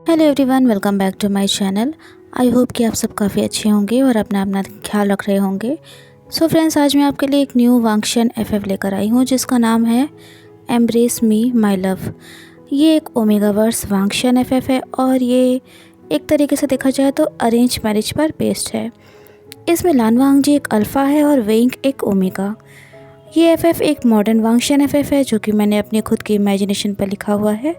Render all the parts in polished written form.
Hello everyone, welcome back to my channel. I hope कि आप सब काफ़ी अच्छे होंगे और अपना अपना ख्याल रख रहे होंगे। सो फ्रेंड्स, आज मैं आपके लिए एक न्यू वांगशन एफएफ लेकर आई हूँ जिसका नाम है एम्ब्रेस मी माय लव। ये एक ओमेगा वर्स वांगशन एफएफ है और ये एक तरीके से देखा जाए तो अरेंज मैरिज पर बेस्ड है। इसमें लानवांग जी एक अल्फ़ा है और वेइंग एक ओमेगा। ये एफएफ एक मॉडर्न वांगशन एफएफ है जो कि मैंने अपने खुद की इमेजिनेशन पर लिखा हुआ है।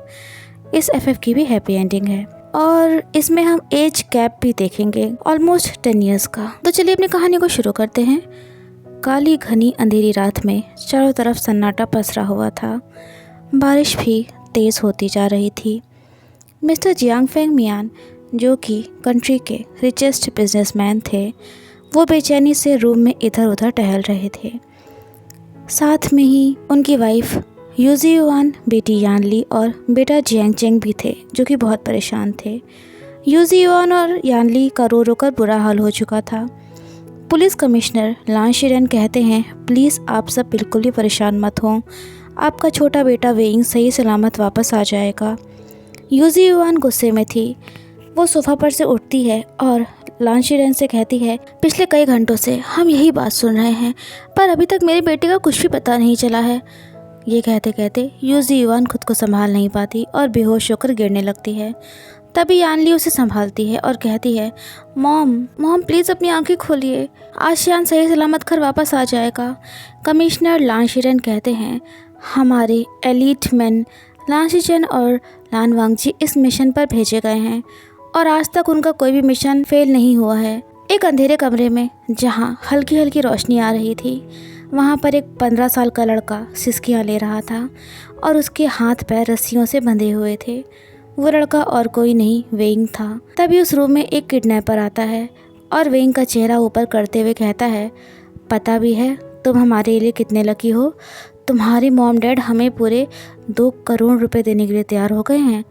इस एफएफ की भी हैप्पी एंडिंग है और इसमें हम एज गैप भी देखेंगे, ऑलमोस्ट 10 ईयर्स का। तो चलिए अपनी कहानी को शुरू करते हैं। काली घनी अंधेरी रात में चारों तरफ सन्नाटा पसरा हुआ था। बारिश भी तेज़ होती जा रही थी। मिस्टर जियांग फेंग मियान, जो कि कंट्री के रिचेस्ट बिजनेसमैन थे, वो बेचैनी से रूम में इधर उधर टहल रहे थे। साथ में ही उनकी वाइफ यूजी युआन, बेटी यानली और बेटा जियांग चेंग भी थे, जो कि बहुत परेशान थे। यूजी युआन और यानली का रो रो कर बुरा हाल हो चुका था। पुलिस कमिश्नर लान शिरेन कहते हैं, प्लीज़ आप सब बिल्कुल भी परेशान मत हों, आपका छोटा बेटा वेइंग सही सलामत वापस आ जाएगा। यूजी युआन गुस्से में थी। वो सोफ़ा पर से उठती है और लान शिरेन से कहती है, पिछले कई घंटों से हम यही बात सुन रहे हैं, पर अभी तक मेरे बेटे का कुछ भी पता नहीं चला है। ये कहते कहते यूजी युआन खुद को संभाल नहीं पाती और बेहोश होकर गिरने लगती है। तभी यानली उसे संभालती है और कहती है, मॉम प्लीज़ अपनी आंखें खोलिए, आज शान सही सलामत घर वापस आ जाएगा। कमिश्नर लान शिरेन कहते हैं, हमारे एलीट मैन लान शिचेन और लान वांगजी इस मिशन पर भेजे गए हैं और आज तक उनका कोई भी मिशन फेल नहीं हुआ है। एक अंधेरे कमरे में जहाँ हल्की हल्की रोशनी आ रही थी, वहाँ पर एक 15 साल का लड़का सिसकियाँ ले रहा था और उसके हाथ पैर रस्सियों से बंधे हुए थे। वो लड़का और कोई नहीं, वेइंग था। तभी उस रूम में एक किडनैपर आता है और वेइंग का चेहरा ऊपर करते हुए कहता है, पता भी है तुम हमारे लिए कितने लकी हो, तुम्हारी मॉम डैड हमें पूरे 2 करोड़ रुपए देने के लिए तैयार हो गए हैं।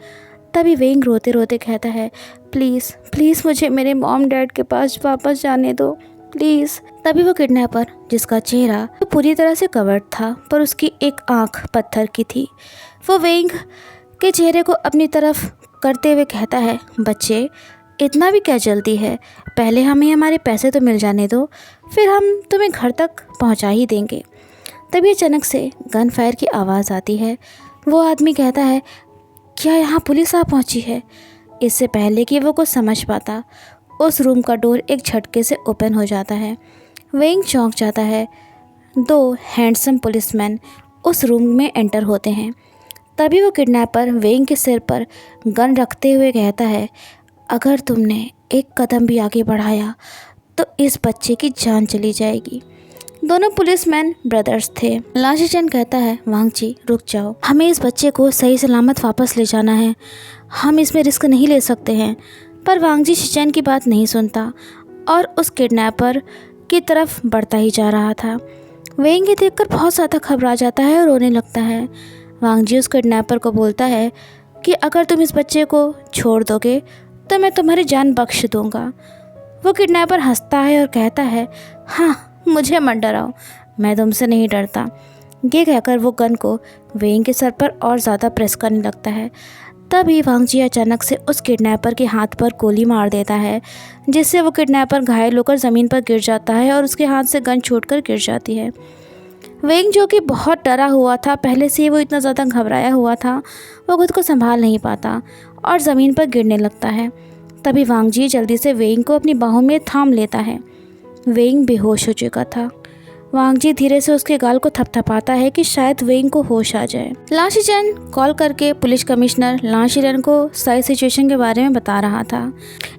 तभी वेइंग रोते रोते कहता है, प्लीज़ मुझे मेरे मॉम डैड के पास वापस जाने दो, प्लीज़। तभी वो किडनैपर, जिसका चेहरा पूरी तरह से कवर्ड था पर उसकी एक आंख पत्थर की थी, वो वेइंग के चेहरे को अपनी तरफ करते हुए कहता है, बच्चे इतना भी क्या जल्दी है, पहले हमें हमारे पैसे तो मिल जाने दो, फिर हम तुम्हें घर तक पहुंचा ही देंगे। तभी अचानक से गन फायर की आवाज़ आती है। वो आदमी कहता है, क्या यहाँ पुलिस आ पहुँची है? इससे पहले कि वो कुछ समझ पाता, उस रूम का डोर एक झटके से ओपन हो जाता है। वेइंग चौंक जाता है। 2 हैंडसम पुलिसमैन उस रूम में एंटर होते हैं। तभी वो किडनैपर वेइंग के सिर पर गन रखते हुए कहता है, अगर तुमने एक कदम भी आगे बढ़ाया तो इस बच्चे की जान चली जाएगी। दोनों पुलिसमैन ब्रदर्स थे। लान शिचेन कहता है, वांग जी रुक जाओ, हमें इस बच्चे को सही सलामत वापस ले जाना है, हम इसमें रिस्क नहीं ले सकते हैं। पर वांग जी शिचेन की बात नहीं सुनता और उस किडनैपर की तरफ बढ़ता ही जा रहा था। वेइंग ये देखकर बहुत ज़्यादा घबरा जाता है और रोने लगता है। वांग जी उस किडनैपर को बोलता है कि अगर तुम इस बच्चे को छोड़ दोगे तो मैं तुम्हारी जान बख्श दूंगा। वो किडनैपर हंसता है और कहता है, हाँ मुझे मत डराओ, मैं तुमसे नहीं डरता। ये कहकर वो गन को वेइंग के सर पर और ज़्यादा प्रेस करने लगता है। तभी वांग जी अचानक से उस किडनैपर के हाथ पर गोली मार देता है, जिससे वो किडनैपर घायल होकर ज़मीन पर गिर जाता है और उसके हाथ से गन छूटकर गिर जाती है। वेइंग, जो कि बहुत डरा हुआ था, पहले से ही वो इतना ज़्यादा घबराया हुआ था, वो खुद को संभाल नहीं पाता और ज़मीन पर गिरने लगता है। तभी वांग जी जल्दी से वेइंग को अपनी बाहों में थाम लेता है। वेइंग बेहोश हो चुका था। वांग जी धीरे से उसके गाल को थपथपाता है कि शायद वेइंग को होश आ जाए। लान शिचेन कॉल करके पुलिस कमिश्नर लान शिरेन को सारी सिचुएशन के बारे में बता रहा था।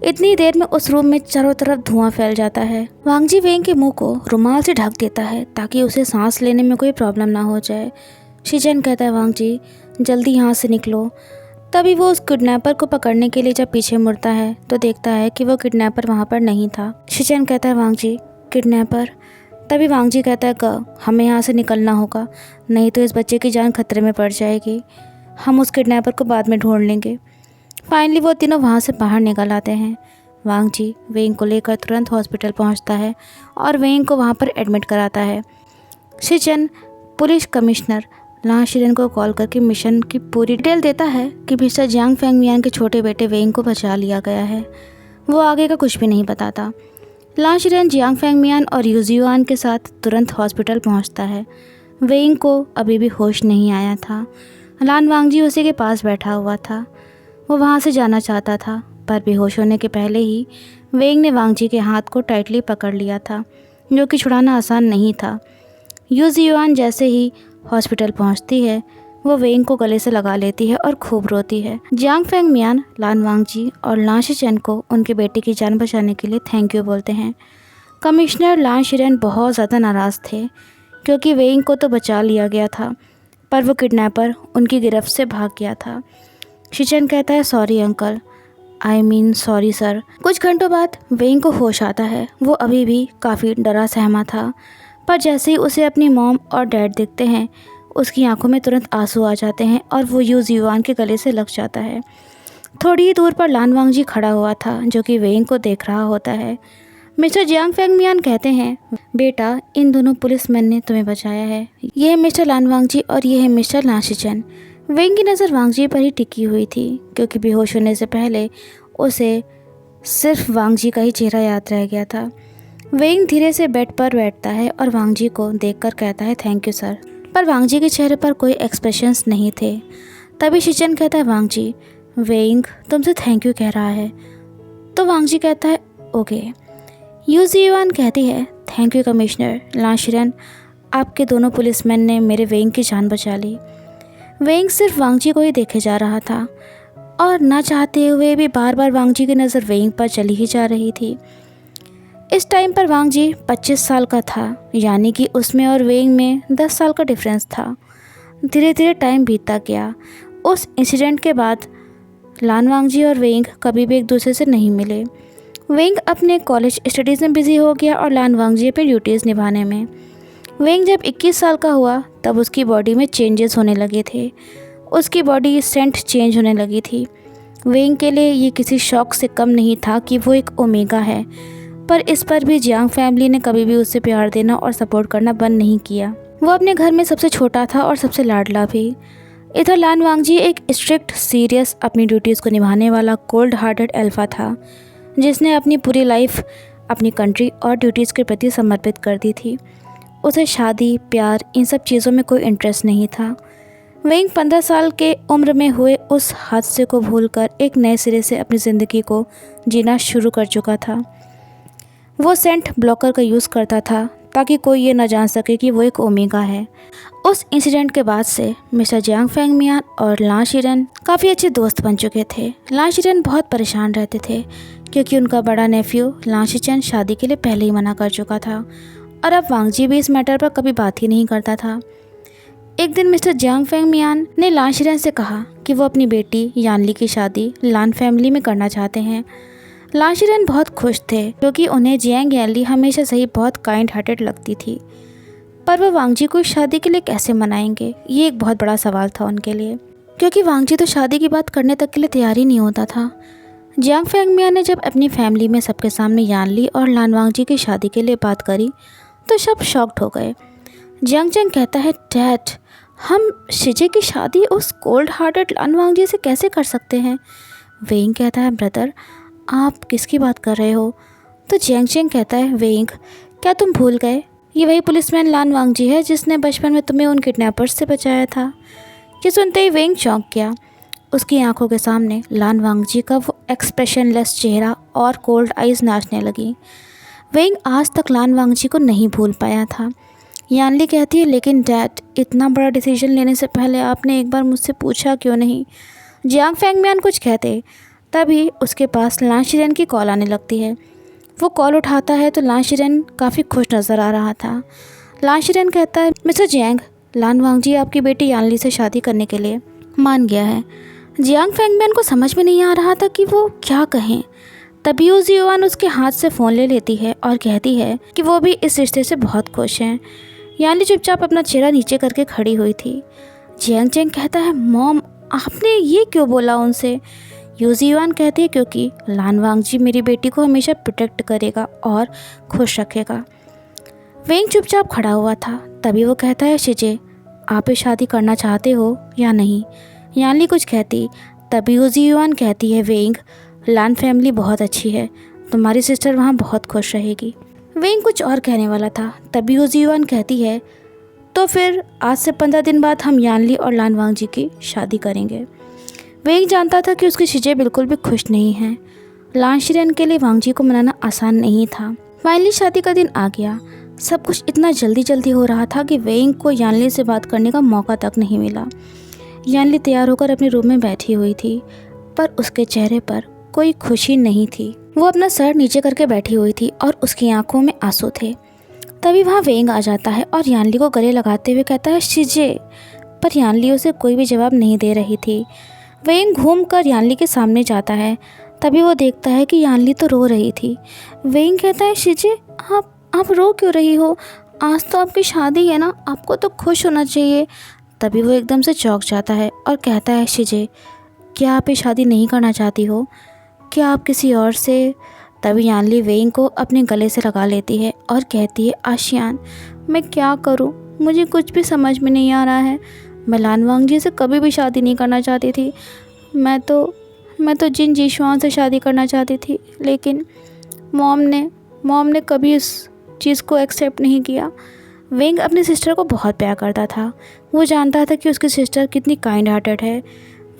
इतनी देर में उस रूम में चारों तरफ धुआं फैल जाता है। वांग जी वेइंग के मुंह को रुमाल से ढक देता है ताकि उसे सांस लेने में कोई प्रॉब्लम ना हो जाए। शिचेन कहता है, वांग जी जल्दी यहाँ से निकलो। तभी वो उस किडनैपर को पकड़ने के लिए जब पीछे मुड़ता है तो देखता है कि वो किडनैपर वहाँ पर नहीं था। शिचेन कहता है, वांग जी किडनैपर। तभी वांग जी कहता है, हमें यहाँ से निकलना होगा, नहीं तो इस बच्चे की जान खतरे में पड़ जाएगी, हम उस किडनैपर को बाद में ढूंढ लेंगे। फाइनली वो तीनों वहाँ से बाहर निकल आते हैं। वांग जी वेइंग को लेकर तुरंत हॉस्पिटल पहुँचता है और वेइंग को वहाँ पर एडमिट कराता है। शिचेन पुलिस कमिश्नर लां शीरेन को कॉल करके मिशन की पूरी डिटेल देता है कि मिस्टर जियांग फेंगमियान के छोटे बेटे वेइंग को बचा लिया गया है। वो आगे का कुछ भी नहीं बताता। लां शीरेन जियांग फेंगमियान और यू जियुआन के साथ तुरंत हॉस्पिटल पहुंचता है। वेइंग को अभी भी होश नहीं आया था। लान वांगजी उसी के पास बैठा हुआ था। वो वहाँ से जाना चाहता था, पर बेहोश होने के पहले ही वेइंग ने वांगजी के हाथ को टाइटली पकड़ लिया था, जो कि छुड़ाना आसान नहीं था। यू जियुआन जैसे ही हॉस्पिटल पहुंचती है, वो वेइंग को गले से लगा लेती है और खूब रोती है। जियांग फेंगमियान लान वांगजी और लां शीचेन को उनके बेटे की जान बचाने के लिए थैंक यू बोलते हैं। कमिश्नर लां शीरेन बहुत ज़्यादा नाराज़ थे, क्योंकि वेइंग को तो बचा लिया गया था, पर वो किडनैपर उनकी गिरफ्त से भाग गया था। शीचेन कहता है, sorry uncle, I mean sorry sir. कुछ घंटों बाद वेइंग को होश आता है। वो अभी भी काफ़ी डरा सहमा था, पर जैसे ही उसे अपनी मॉम और डैड दिखते हैं, उसकी आंखों में तुरंत आंसू आ जाते हैं और वो यू जियुआन के गले से लग जाता है। थोड़ी ही दूर पर लान वांगजी खड़ा हुआ था, जो कि वेइंग को देख रहा होता है। मिस्टर जियांग फेंगमियान कहते हैं, बेटा, इन दोनों पुलिसमैन ने तुम्हें बचाया है। ये है मिस्टर लान वांगजी और ये है मिस्टर लां शीचेन। वेइंग की नज़र वांगजी पर ही टिकी हुई थी, क्योंकि बेहोश होने से पहले उसे सिर्फ वांगजी का ही चेहरा याद रह गया था। वेइंग धीरे से बेड पर बैठता है और वांगजी को देखकर कहता है, थैंक यू सर। पर वांगजी के चेहरे पर कोई एक्सप्रेशंस नहीं थे। तभी शीचेन कहता है, वांगजी, वेइंग तुमसे थैंक यू कह रहा है। तो वांगजी कहता है, ओके। यू जियुआन कहती है, थैंक यू कमिश्नर लां शीरेन, आपके दोनों पुलिसमैन ने मेरे वेइंग की जान बचा ली। वेइंग सिर्फ वांगजी को ही देखे जा रहा था और ना चाहते हुए भी बार बार वांगजी की नज़र वेइंग पर चली ही जा रही थी। इस टाइम पर वांगजी 25 साल का था, यानी कि उसमें और वेइंग में 10 साल का डिफरेंस था। धीरे धीरे टाइम बीतता गया। उस इंसिडेंट के बाद लान वांगजी और वेइंग कभी भी एक दूसरे से नहीं मिले। वेइंग अपने कॉलेज स्टडीज़ में बिजी हो गया और लान वांगजी अपनी ड्यूटीज़ निभाने में। वेइंग जब 21 साल का हुआ, तब उसकी बॉडी में चेंजेस होने लगे थे। उसकी बॉडी सेंट चेंज होने लगी थी। वेइंग के लिए ये किसी शौक से कम नहीं था कि वो एक ओमेगा है, पर इस पर भी जियांग फैमिली ने कभी भी उसे प्यार देना और सपोर्ट करना बंद नहीं किया। वो अपने घर में सबसे छोटा था और सबसे लाडला भी। इधर लान वांगजी एक स्ट्रिक्ट, सीरियस, अपनी ड्यूटीज़ को निभाने वाला कोल्ड हार्टेड अल्फा था, जिसने अपनी पूरी लाइफ अपनी कंट्री और ड्यूटीज़ के प्रति समर्पित कर दी थी। उसे शादी, प्यार, इन सब चीज़ों में कोई इंटरेस्ट नहीं था। वेइंग 15 साल के उम्र में हुए उस हादसे को भूलकर एक नए सिरे से अपनी ज़िंदगी को जीना शुरू कर चुका था। वो सेंट ब्लॉकर का यूज़ करता था ताकि कोई ये ना जान सके कि वो एक ओमेगा है। उस इंसिडेंट के बाद से मिस्टर जियांग फेंगमियान और लां शीरेन काफ़ी अच्छे दोस्त बन चुके थे। लां शीरेन बहुत परेशान रहते थे, क्योंकि उनका बड़ा नेफ्यू लां शीचेन शादी के लिए पहले ही मना कर चुका था और अब वांगजी भी इस मैटर पर कभी बात ही नहीं करता था। एक दिन मिस्टर जियांग फेंगमियान ने लां शीरेन से कहा कि वो अपनी बेटी यानली की शादी लान फैमिली में करना चाहते हैं। लां शीरेन बहुत खुश थे, क्योंकि उन्हें जियांग यानली हमेशा से ही बहुत काइंड हार्टेड लगती थी। पर वो वांगजी को इस शादी के लिए कैसे मनाएंगे, ये एक बहुत बड़ा सवाल था उनके लिए, क्योंकि वांगजी तो शादी की बात करने तक के लिए तैयार ही नहीं होता था। जियांग फेंगमियान ने जब अपनी फैमिली में सबके सामने यानली और लान वांगजी की शादी के लिए बात करी, तो सब शॉक्ड हो गए। जियांग चेंग कहता है, डैड, हम शीजे की शादी उस कोल्ड हार्टेड लान वांगजी से कैसे कर सकते हैं? वेइंग कहता है, ब्रदर, आप किसकी बात कर रहे हो? तो जियांग चेंग कहता है, वेइंग, क्या तुम भूल गए? ये वही पुलिसमैन लान वांगजी है जिसने बचपन में तुम्हें उन किडनैपर्स से बचाया था। ये सुनते ही वेइंग चौंक गया। उसकी आंखों के सामने लान वांगजी का वो एक्सप्रेशनलेस चेहरा और कोल्ड आइज़ नाचने लगी। वेइंग आज तक लान वांगजी को नहीं भूल पाया था। यानली कहती है, लेकिन डैड, इतना बड़ा डिसीजन लेने से पहले आपने एक बार मुझसे पूछा क्यों नहीं? जियांग फेंगमियान कुछ कहते, तभी उसके पास लां शीरेन की कॉल आने लगती है। वो कॉल उठाता है तो लां शीरेन काफ़ी खुश नज़र आ रहा था। लां शीरेन कहता है, मिस्टर जियांग, लान वांगजी आपकी बेटी यानली से शादी करने के लिए मान गया है। जियांग फेंगमियान को समझ में नहीं आ रहा था कि वो क्या कहें। तभी यू जियुआन उसके हाथ से फ़ोन ले लेती है और कहती है कि वो भी इस रिश्ते से बहुत खुश हैं। यानली चुपचाप अपना चेहरा नीचे करके खड़ी हुई थी। जियांग चेंग कहता है, मॉम, आपने ये क्यों बोला उनसे? यू जियुआन कहती है, क्योंकि लान वांगजी मेरी बेटी को हमेशा प्रोटेक्ट करेगा और खुश रखेगा। वेइंग चुपचाप खड़ा हुआ था। तभी वो कहता है, शीजे, आप ये शादी करना चाहते हो या नहीं। यानली कुछ कहती, तभी यूजी युआन कहती है, वेंग, लान फैमिली बहुत अच्छी है, तुम्हारी सिस्टर वहाँ बहुत खुश रहेगी। वेंग कुछ और कहने वाला था, तभी यूजी युआन कहती है, तो फिर आज से 15 दिन बाद हम यानली और लान वांगजी की शादी करेंगे। वेंग जानता था कि उसकी शिजे बिल्कुल भी खुश नहीं हैं। लान शिरेन के लिए वांगजी को मनाना आसान नहीं था। फाइनली शादी का दिन आ गया। सब कुछ इतना जल्दी हो रहा था कि वेंग को यानली से बात करने का मौका तक नहीं मिला। यानली तैयार होकर अपने रूम में बैठी हुई थी, पर उसके चेहरे पर कोई खुशी नहीं थी। वो अपना सर नीचे करके बैठी हुई थी और उसकी आंखों में आंसू थे। तभी वहाँ वेंग आ जाता है और यानली को गले लगाते हुए कहता है, शिजे। पर यानली उसे कोई भी जवाब नहीं दे रही थी। वेंग घूमकर यानली के सामने जाता है। तभी वो देखता है कि यानली तो रो रही थी। वेंग कहता है, शिजे, आप रो क्यों रही हो? आज तो आपकी शादी है ना, आपको तो खुश होना चाहिए। तभी वो एकदम से चौंक जाता है और कहता है, शिजे, क्या आप ये शादी नहीं करना चाहती हो? क्या आप किसी और से? तभी यानली वेंग को अपने गले से लगा लेती है और कहती है, आशियान, मैं क्या करूं? मुझे कुछ भी समझ में नहीं आ रहा है। मैं लान वांगजी से कभी भी शादी नहीं करना चाहती थी। मैं तो जिन जीशुआन से शादी करना चाहती थी, लेकिन मॉम ने कभी इस चीज़ को एक्सेप्ट नहीं किया। वेंग अपनी सिस्टर को बहुत प्यार करता था। वो जानता था कि उसकी सिस्टर कितनी काइंड हार्टेड है।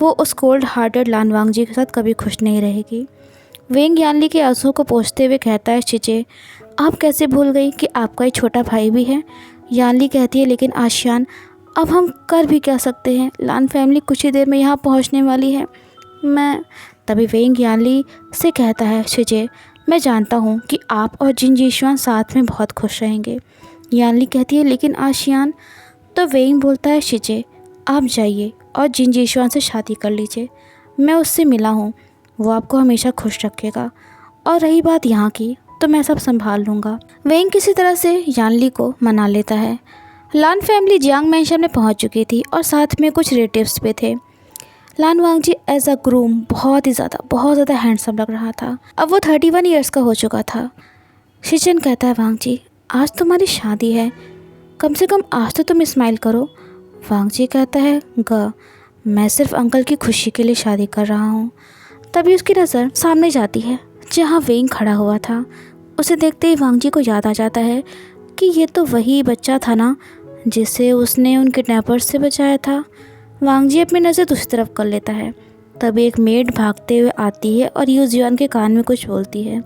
वो उस कोल्ड हार्टेड लान वांगजी के साथ कभी खुश नहीं रहेगी। वेंग यानली के आंसू को पोंछते हुए कहता है, शिजे, आप कैसे भूल गई कि आपका एक छोटा भाई भी है? यानली कहती है, लेकिन आशियान, अब हम कर भी क्या सकते हैं? लान फैमिली कुछ ही देर में यहाँ पहुँचने वाली है। तभी वेंग यानली से कहता है, शिजे, मैं जानता हूँ कि आप और जिन जीशुआन साथ में बहुत खुश रहेंगे। यानली कहती है, लेकिन आशियान। तो वेंग बोलता है, शिजे, आप जाइए और जिन जीशुआन से शादी कर लीजिए। मैं उससे मिला हूँ, वो आपको हमेशा खुश रखेगा। और रही बात यहाँ की, तो मैं सब संभाल लूँगा। वेंग किसी तरह से यानली को मना लेता है। लान फैमिली जियांग मैंशन में पहुँच चुकी थी और साथ में कुछ रिलेटिव्स भी थे। लान वांगजी एज अ ग्रूम बहुत ज़्यादा हैंडसम लग रहा था। अब वो 31 ईयर्स का हो चुका था। शिचन कहता है, वांगजी, आज तुम्हारी शादी है, कम से कम आज तो तुम स्माइल करो। वांगजी कहता है, मैं सिर्फ अंकल की खुशी के लिए शादी कर रहा हूँ। तभी उसकी नज़र सामने जाती है जहाँ वेंग खड़ा हुआ था। उसे देखते ही वांगजी को याद आ जाता है कि ये तो वही बच्चा था ना जिसे उसने उन किडनैपर्स से बचाया था। वांगजी अपनी नज़र दूसरी तरफ कर लेता है। तभी एक मेड भागते हुए आती है और यू जियान के कान में कुछ बोलती है।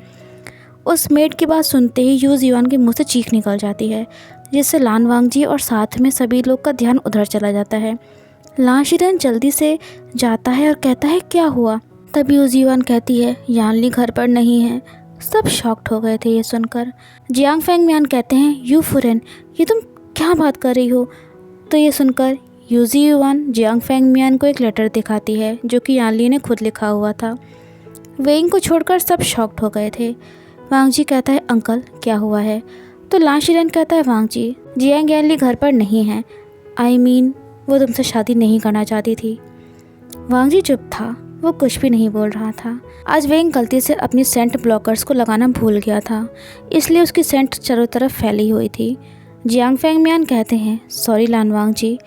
उस मेड की बात सुनते ही यू जियान के मुंह से चीख निकल जाती है, जिससे लान वांगजी और साथ में सभी लोग का ध्यान उधर चला जाता है। लान शिरेन जल्दी से जाता है और कहता है, क्या हुआ? तभी यू जियान कहती है, यानली घर पर नहीं है। सब शॉक्ड हो गए थे ये सुनकर। जियांग फेंग मियान कहते हैं, यू फुरेन, ये तुम क्या बात कर रही हो? तो ये सुनकर यूजी युआन जियांग फेंग मियान को एक लेटर दिखाती है जो कि यानली ने खुद लिखा हुआ था। वेंग को छोड़कर सब शॉक्ड हो गए थे। वांगजी कहता है, अंकल क्या हुआ है? तो लान शिरेन कहता है, वांगजी, जियांग यानली घर पर नहीं है। वो तुमसे शादी नहीं करना चाहती थी। वांगजी चुप था, वो कुछ भी नहीं बोल रहा था। आज वेंग गलती से अपनी सेंट ब्लॉकर्स को लगाना भूल गया था, इसलिए उसकी सेंट चारों तरफ फैली हुई थी। जियांग फेंग मियान कहते हैं, सॉरी लान वांगजी,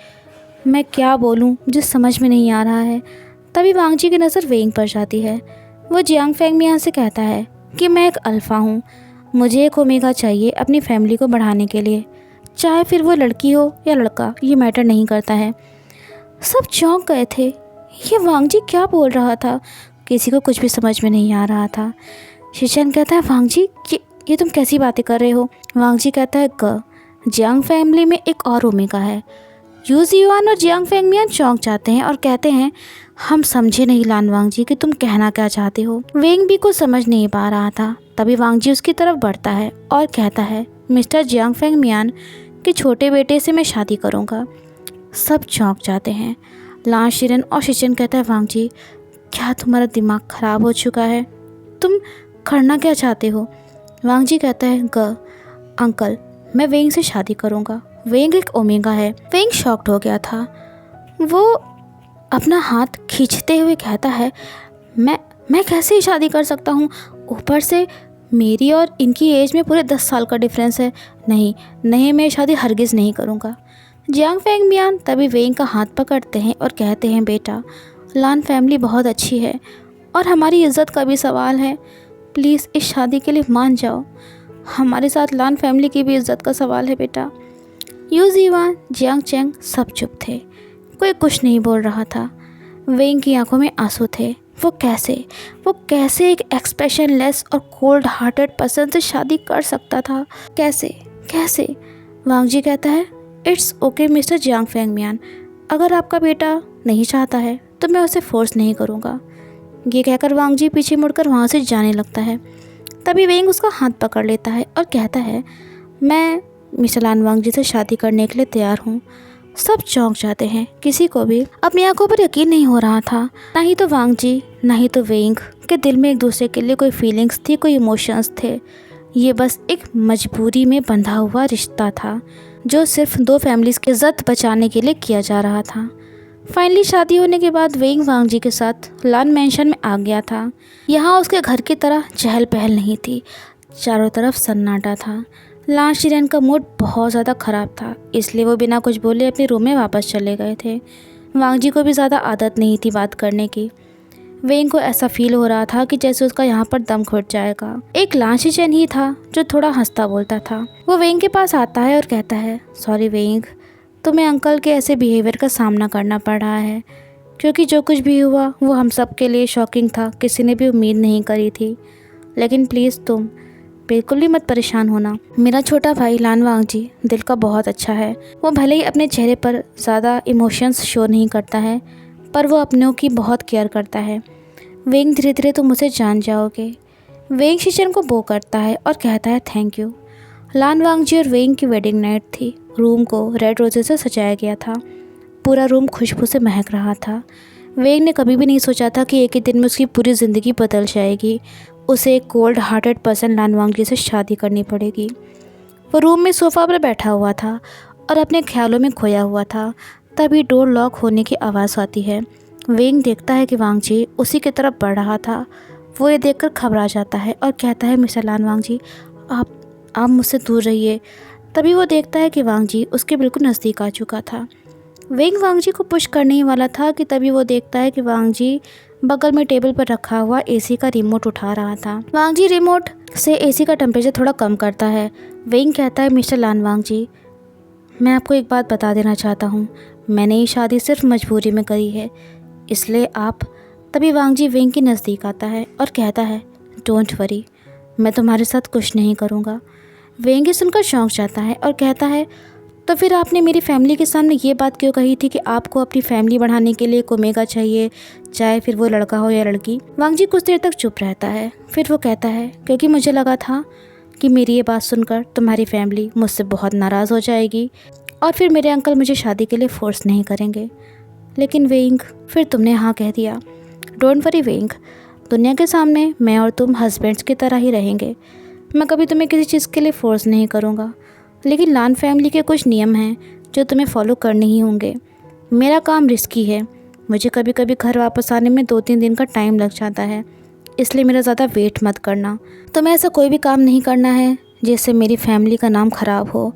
मैं क्या बोलूं, मुझे समझ में नहीं आ रहा है। तभी वांगजी की नज़र वेंग पर जाती है। वो जियांग फेंग मियान से कहता है कि मैं एक अल्फ़ा हूँ, मुझे एक ओमेगा चाहिए अपनी फैमिली को बढ़ाने के लिए, चाहे फिर वो लड़की हो या लड़का, ये मैटर नहीं करता है। सब चौंक गए थे, ये वांगजी क्या बोल रहा था? किसी को कुछ भी समझ में नहीं आ रहा था। शिशन कहता है, वांगजी, ये तुम कैसी बातें कर रहे हो? वांगजी कहता है, जियांग फैमिली में एक और ओमेगा है। यू जियान और जियांग फेंग मियान चौंक जाते हैं और कहते हैं, हम समझे नहीं लान वांगजी कि तुम कहना क्या चाहते हो। वेंग भी कुछ समझ नहीं पा रहा था। तभी वांगजी उसकी तरफ बढ़ता है और कहता है, मिस्टर जियांग फेंग मियान के छोटे बेटे से मैं शादी करूँगा। सब चौंक जाते हैं। लान शिरेन और शिचन कहता है, वांगजी, क्या तुम्हारा दिमाग ख़राब हो चुका है? तुम करना क्या चाहते हो? वांगजी कहता है, अंकल, मैं वेंग से शादी करूँगा। वेंग एक ओमेगा है। वेंग शॉक्ड हो गया था। वो अपना हाथ खींचते हुए कहता है, मैं कैसे ही शादी कर सकता हूँ? ऊपर से मेरी और इनकी एज में पूरे 10 साल का डिफरेंस है। नहीं, मैं शादी हरगिज़ नहीं करूँगा। जियांग फेंग मियान तभी वेंग का हाथ पकड़ते हैं और कहते हैं, बेटा लान फैमिली बहुत अच्छी है और हमारी इज़्ज़त का भी सवाल है, प्लीज़ इस शादी के लिए मान जाओ, हमारे साथ लान फैमिली की भी इज़्ज़त का सवाल है बेटा। यू जीवान, जियांग चेंग सब चुप थे, कोई कुछ नहीं बोल रहा था। वेंग की आंखों में आंसू थे। वो कैसे एक एक्सप्रेशनलेस और कोल्ड हार्टेड पर्सन से शादी कर सकता था? कैसे? वांग जी कहता है, it's okay mister Jiang Feng Mian, अगर आपका बेटा नहीं चाहता है तो मैं उसे फोर्स नहीं करूँगा। ये कहकर वांग जी पीछे मुड़कर वहाँ से जाने लगता है। तभी वेंग उसका हाथ पकड़ लेता है और कहता है, मैं मिस्टर लान वांग जी से शादी करने के लिए तैयार हूँ। सब चौंक जाते हैं, किसी को भी अपनी आंखों पर यकीन नहीं हो रहा था। ना ही तो वांग जी ना ही तो वेंग के दिल में एक दूसरे के लिए कोई फीलिंग्स थी, कोई इमोशंस थे। ये बस एक मजबूरी में बंधा हुआ रिश्ता था जो सिर्फ दो फैमिलीज़ की इज्जत बचाने के लिए किया जा रहा था। फाइनली शादी होने के बाद वेंग वांग जी के साथ लान मैंशन में आ गया था। यहाँ उसके घर की तरह चहल पहल नहीं थी, चारों तरफ सन्नाटा था। लान शीरेन का मूड बहुत ज़्यादा ख़राब था, इसलिए वो बिना कुछ बोले अपने रूम में वापस चले गए थे। वांग जी को भी ज़्यादा आदत नहीं थी बात करने की। वेंग को ऐसा फील हो रहा था कि जैसे उसका यहाँ पर दम घुट जाएगा। एक लान शीरेन ही था जो थोड़ा हंसता बोलता था। वो वेंग के पास आता है और कहता है, सॉरी वेंग, तुम्हें अंकल के ऐसे बिहेवियर का सामना करना पड़ रहा है, क्योंकि जो कुछ भी हुआ वो हम सब के लिए शॉकिंग था, किसी ने भी उम्मीद नहीं करी थी। लेकिन प्लीज़ तुम बिल्कुल भी मत परेशान होना। मेरा छोटा भाई लान वांग जी दिल का बहुत अच्छा है। वो भले ही अपने चेहरे पर ज़्यादा इमोशंस शो नहीं करता है, पर वो अपनों की बहुत केयर करता है। वेंग धीरे धीरे तुम उसे जान जाओगे। वेंग शीशन को बो करता है और कहता है, थैंक यू। लान वांग जी और वेंग की वेडिंग नाइट थी। रूम को रेड रोजेस से सजाया गया था। पूरा रूम खुशबू से महक रहा था। वेंग ने कभी भी नहीं सोचा था कि एक ही दिन में उसकी पूरी ज़िंदगी बदल जाएगी। उसे एक कोल्ड हार्टेड पर्सन लान वांग जी से शादी करनी पड़ेगी। वो रूम में सोफ़ा पर बैठा हुआ था और अपने ख्यालों में खोया हुआ था। तभी डोर लॉक होने की आवाज़ आती है। वेंग देखता है कि वांग जी उसी की तरफ बढ़ रहा था। वो ये देखकर घबरा जाता है और कहता है, मिस्टर लान वांग जी, आप मुझसे दूर रहिए। तभी वो देखता है कि वांग जी उसके बिल्कुल नज़दीक आ चुका था। वेंग वांग जी को पुश करने ही वाला था कि तभी वो देखता है कि वांग जी बगल में टेबल पर रखा हुआ एसी का रिमोट उठा रहा था। वांग जी रिमोट से एसी का टेम्परेचर थोड़ा कम करता है। वेंग कहता है, मिस्टर लान वांग जी, मैं आपको एक बात बता देना चाहता हूँ, मैंने ये शादी सिर्फ मजबूरी में करी है, इसलिए आप। तभी वांग जी वेंग के नज़दीक आता है और कहता है, डोंट वरी, मैं तुम्हारे साथ कुछ नहीं करूँगा। वेंग ये सुनकर चौंक जाता है और कहता है, तो फिर आपने मेरी फैमिली के सामने ये बात क्यों कही थी कि आपको अपनी फैमिली बढ़ाने के लिए एक ओमेगा चाहिए, चाहे फिर वो लड़का हो या लड़की? वांग जी कुछ देर तक चुप रहता है, फिर वो कहता है, क्योंकि मुझे लगा था कि मेरी ये बात सुनकर तुम्हारी फैमिली मुझसे बहुत नाराज़ हो जाएगी और फिर मेरे अंकल मुझे शादी के लिए फोर्स नहीं करेंगे। लेकिन वेंग, फिर तुमने हाँ कह दिया। डोंट वरी वेंग, दुनिया के सामने मैं और तुम हस्बैंड्स की तरह ही रहेंगे। मैं कभी तुम्हें किसी चीज़ के लिए फ़ोर्स नहीं करूँगा, लेकिन लान फैमिली के कुछ नियम हैं जो तुम्हें फॉलो करने ही होंगे। मेरा काम रिस्की है, मुझे कभी कभी घर वापस आने में 2-3 दिन का टाइम लग जाता है, इसलिए मेरा ज़्यादा वेट मत करना। तुम्हें ऐसा कोई भी काम नहीं करना है जिससे मेरी फैमिली का नाम ख़राब हो।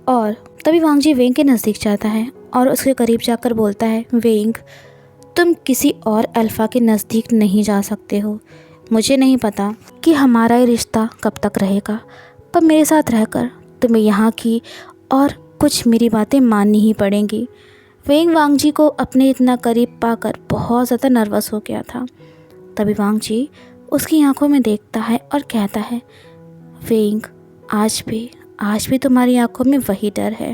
और तभी वांग जी वेंग के नज़दीक जाता है और उसके करीब जाकर बोलता है, वेंग, तुम किसी और अल्फ़ा के नज़दीक नहीं जा सकते हो। मुझे नहीं पता कि हमारा ये रिश्ता कब तक रहेगा, पर मेरे साथ रहकर तुम्हें यहाँ की और कुछ मेरी बातें माननी ही पड़ेंगी। वेंग वांग जी को अपने इतना करीब पाकर बहुत ज़्यादा नर्वस हो गया था। तभी वांग जी उसकी आंखों में देखता है और कहता है, वेंग, आज भी तुम्हारी आंखों में वही डर है।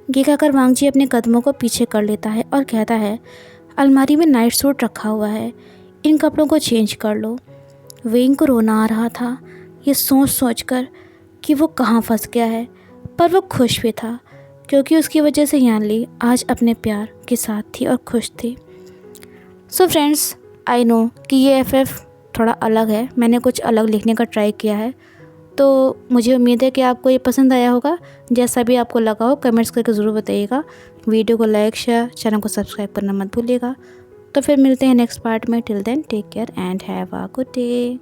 ये कहकर वांग जी अपने कदमों को पीछे कर लेता है और कहता है, अलमारी में नाइट सूट रखा हुआ है, इन कपड़ों को चेंज कर लो। वेंग को रोना आ रहा था ये सोच कर कि वो कहाँ फंस गया है, पर वो खुश भी था क्योंकि उसकी वजह से यानली आज अपने प्यार के साथ थी और खुश थी। सो फ्रेंड्स, आई नो कि ये एफएफ थोड़ा अलग है, मैंने कुछ अलग लिखने का ट्राई किया है, तो मुझे उम्मीद है कि आपको ये पसंद आया होगा। जैसा भी आपको लगा हो कमेंट्स करके ज़रूर बताइएगा। वीडियो को लाइक, शेयर, चैनल को सब्सक्राइब करना मत भूलिएगा। तो फिर मिलते हैं नेक्स्ट पार्ट में। Till then take care and have a good day.